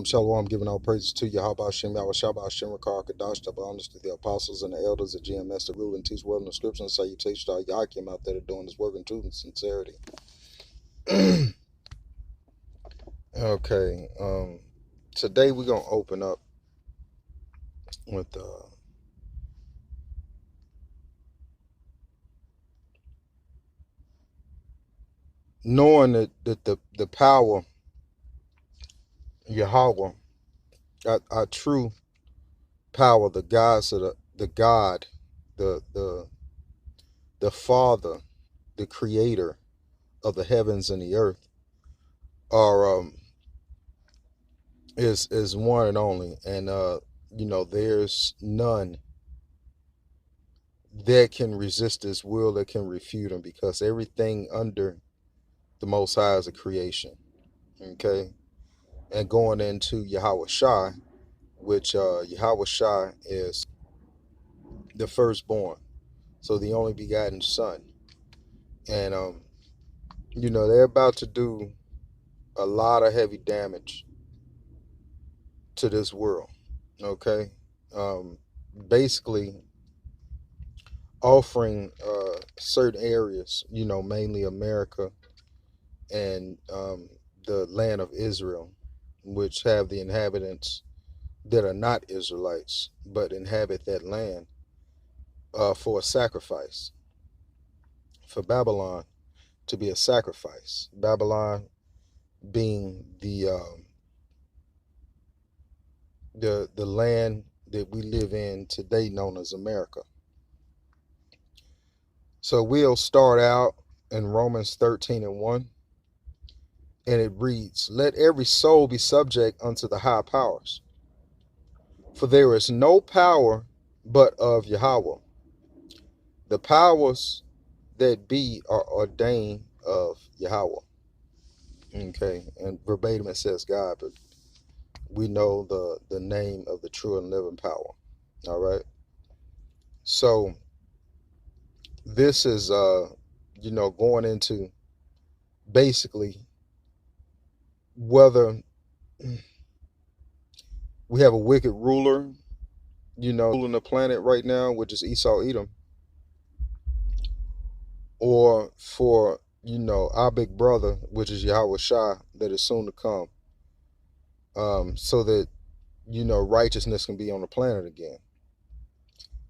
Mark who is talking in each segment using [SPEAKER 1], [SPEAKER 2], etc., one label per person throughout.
[SPEAKER 1] Shalom, giving all praises to Yahweh Hashem, Yahweh Shabbat Hashem, Rakar Kadash, double honors to the apostles and the elders of GMS, the rule and teach well in the scriptures, and salutations to all Yakim out there that are doing this work in truth and sincerity. Okay, today we're going to open up with knowing that the power, Yahweh, our true power, the gods of the God, the Father, the Creator of the heavens and the earth, are is one and only, and there's none that can resist his will, that can refute him, because everything under the Most High is a creation. Okay, and going into Yahweh Shai, which Yahweh Shai is the firstborn, so the only begotten Son, and they're about to do a lot of heavy damage to this world. Okay, basically offering certain areas, mainly America and the land of Israel, which have the inhabitants that are not Israelites, but inhabit that land for a sacrifice, for Babylon to be a sacrifice. Babylon being the land that we live in today, known as America. So we'll start out in Romans 13:1, and it reads, "Let every soul be subject unto the high powers, for there is no power but of Yahweh. The powers that be are ordained of Yahweh." Okay, and verbatim it says God, but we know the name of the true and living power. All right. So this is going into basically whether we have a wicked ruler, ruling the planet right now, which is Esau Edom, or for our big brother, which is Yahweh Shai, that is soon to come, so that righteousness can be on the planet again.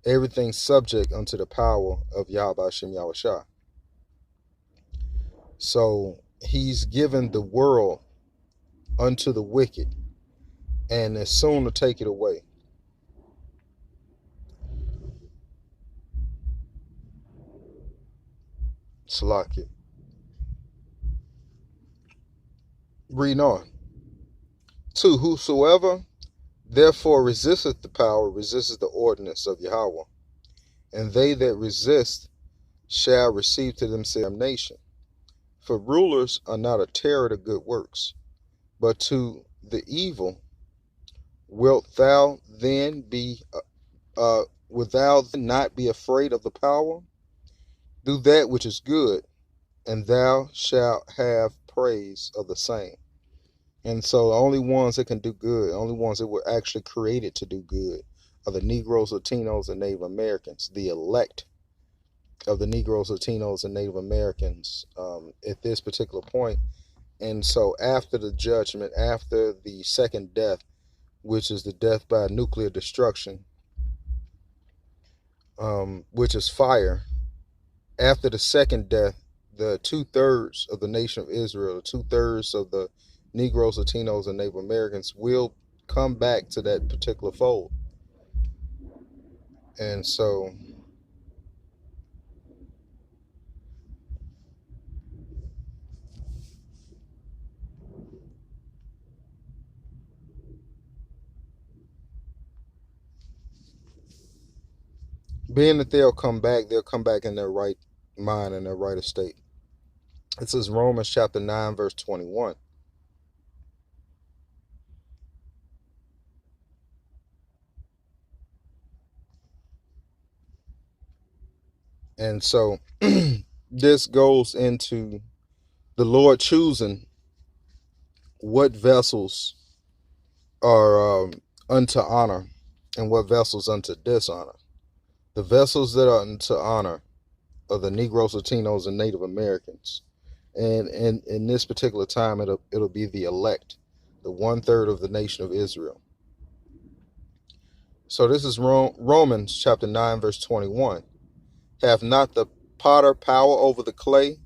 [SPEAKER 1] Everything subject unto the power of Yahweh Hashem, Yahweh Shai. So he's given the world unto the wicked, and is soon to take it away. Salakia. Read on. 2. Whosoever therefore resisteth the power resisteth the ordinance of Yahweh, and they that resist shall receive to themselves damnation. For rulers are not a terror to good works, but to the evil. Wilt thou then wilt thou not be afraid of the power? Do that which is good, and thou shalt have praise of the same. And so the only ones that can do good, the only ones that were actually created to do good, are the Negroes, Latinos, and Native Americans, the elect of the Negroes, Latinos, and Native Americans at this particular point. And so after the judgment, after the second death, which is the death by nuclear destruction, which is fire, after the second death, the 2/3 of the nation of Israel, the 2/3 of the Negroes, Latinos, and Native Americans will come back to that particular fold. And so being that they'll come back in their right mind and their right estate. It says Romans chapter 9, verse 21. And so this goes into the Lord choosing what vessels are unto honor and what vessels unto dishonor. The vessels that are unto honor are the Negroes, Latinos, and Native Americans. And in this particular time, it'll be the elect, the 1/3 of the nation of Israel. So this is Romans chapter 9, verse 21. Have not the potter power over the clay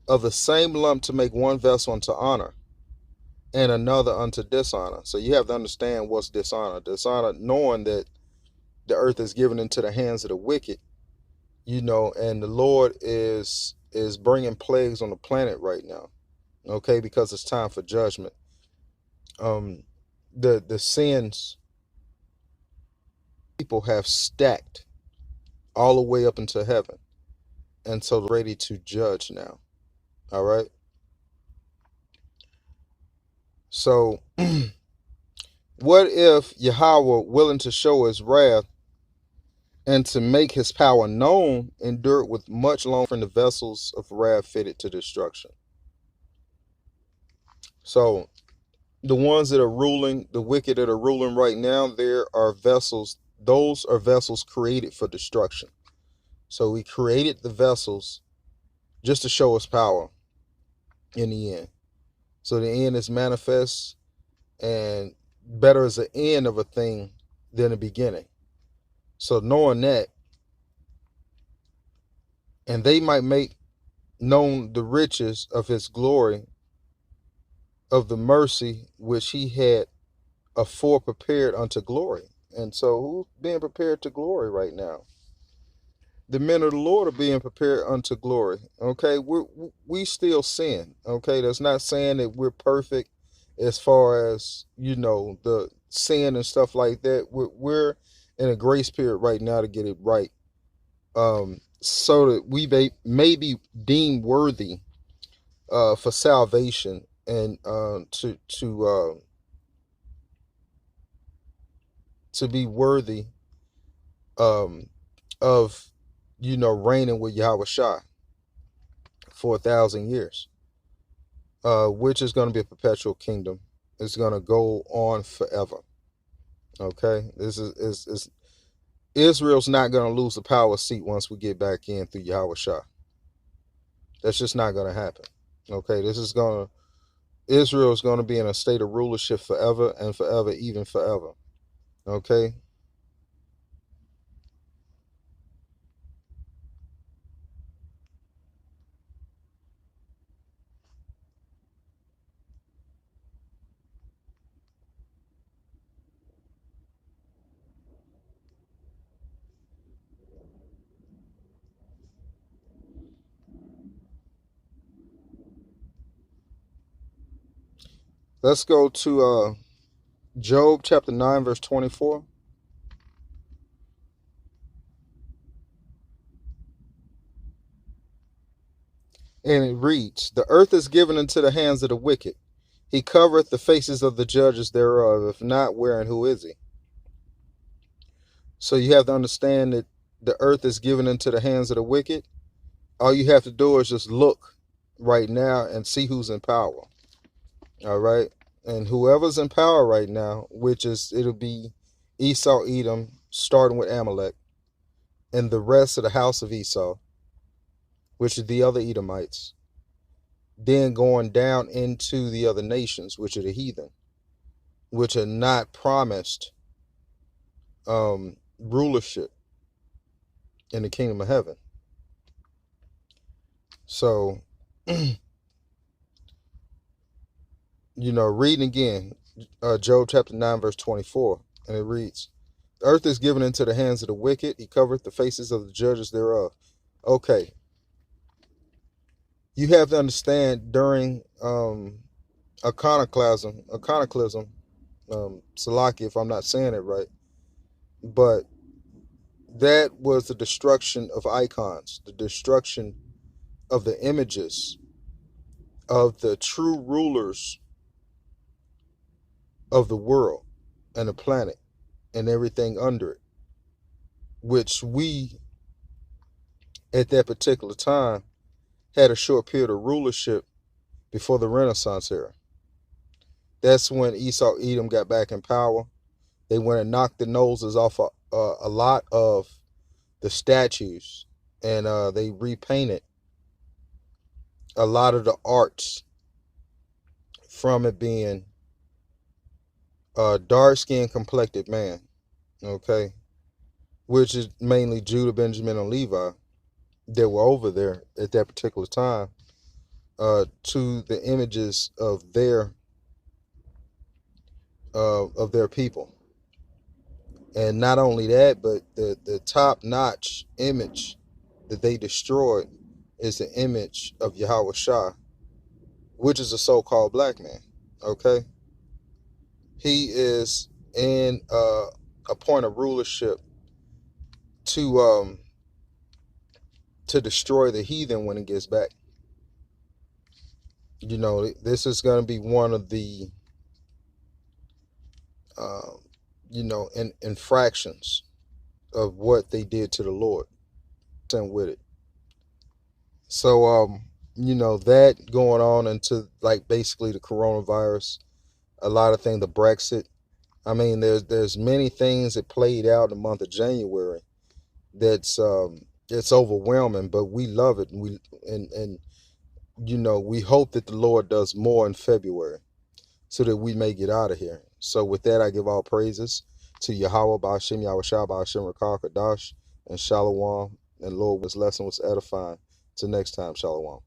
[SPEAKER 1] of the same lump to make one vessel unto honor and another unto dishonor? So you have to understand what's dishonor. Dishonor, knowing that the earth is given into the hands of the wicked, and the Lord is bringing plagues on the planet right now, okay, because it's time for judgment. The sins people have stacked all the way up into heaven, and so they're ready to judge now. All right. So, what if Yahweh, willing to show his wrath and to make his power known, endured with much long from the vessels of wrath fitted to destruction? So, the ones that are ruling, the wicked that are ruling right now, there are vessels. Those are vessels created for destruction. So we created the vessels just to show us power in the end. So the end is manifest, and better is the end of a thing than the beginning. So knowing that, and they might make known the riches of his glory, of the mercy which he had afore prepared unto glory. And so who's being prepared to glory right now? The men of the Lord are being prepared unto glory. Okay, we still sin. Okay, that's not saying that we're perfect as far as the sin and stuff like that. We're in a grace period right now to get it right, so that we may be deemed worthy for salvation, and to be worthy of reigning with Yahweh Shai for 1,000 years, which is going to be a perpetual kingdom. It's going to go on forever. Okay, this is Israel's not going to lose the power seat once we get back in through Yahweh Shai. That's just not going to happen. Okay, Israel is going to be in a state of rulership forever and forever, even forever. Okay. Let's go to Job chapter 9, verse 24. And it reads, the earth is given into the hands of the wicked. He covereth the faces of the judges thereof. If not, where and who is he? So you have to understand that the earth is given into the hands of the wicked. All you have to do is just look right now and see who's in power. All right. And whoever's in power right now, it'll be Esau, Edom, starting with Amalek, and the rest of the house of Esau, which is the other Edomites, then going down into the other nations, which are the heathen, which are not promised rulership in the kingdom of heaven. So, reading again, Job chapter 9, verse 24, and it reads, the earth is given into the hands of the wicked. He covereth the faces of the judges thereof. Okay. You have to understand during iconoclasm, Salaki, if I'm not saying it right, but that was the destruction of icons, the destruction of the images of the true rulers of the world and the planet and everything under it, which we, at that particular time, had a short period of rulership before the Renaissance era. That's when Esau, Edom got back in power. They went and knocked the noses off a lot of the statues, and they repainted a lot of the arts from it being a dark-skinned, complected man. Okay, which is mainly Judah, Benjamin, and Levi that were over there at that particular time, to the images of their people. And not only that, but the top-notch image that they destroyed is the image of Yahweh Shah, which is a so-called black man. Okay, he is in a point of rulership to destroy the heathen when it gets back. You know, this is going to be one of the infractions of what they did to the Lord and with it. So that going on into like basically the coronavirus, a lot of things, the Brexit. I mean, there's many things that played out in the month of January that's it's overwhelming, but we love it, and we hope that the Lord does more in February so that we may get out of here. So with that, I give all praises to Yahweh, Ba'ashem, Yahushua, Ba'ashem, Rakar, Kadash, and Shalom. And Lord, this lesson was edifying. Till next time, Shalom.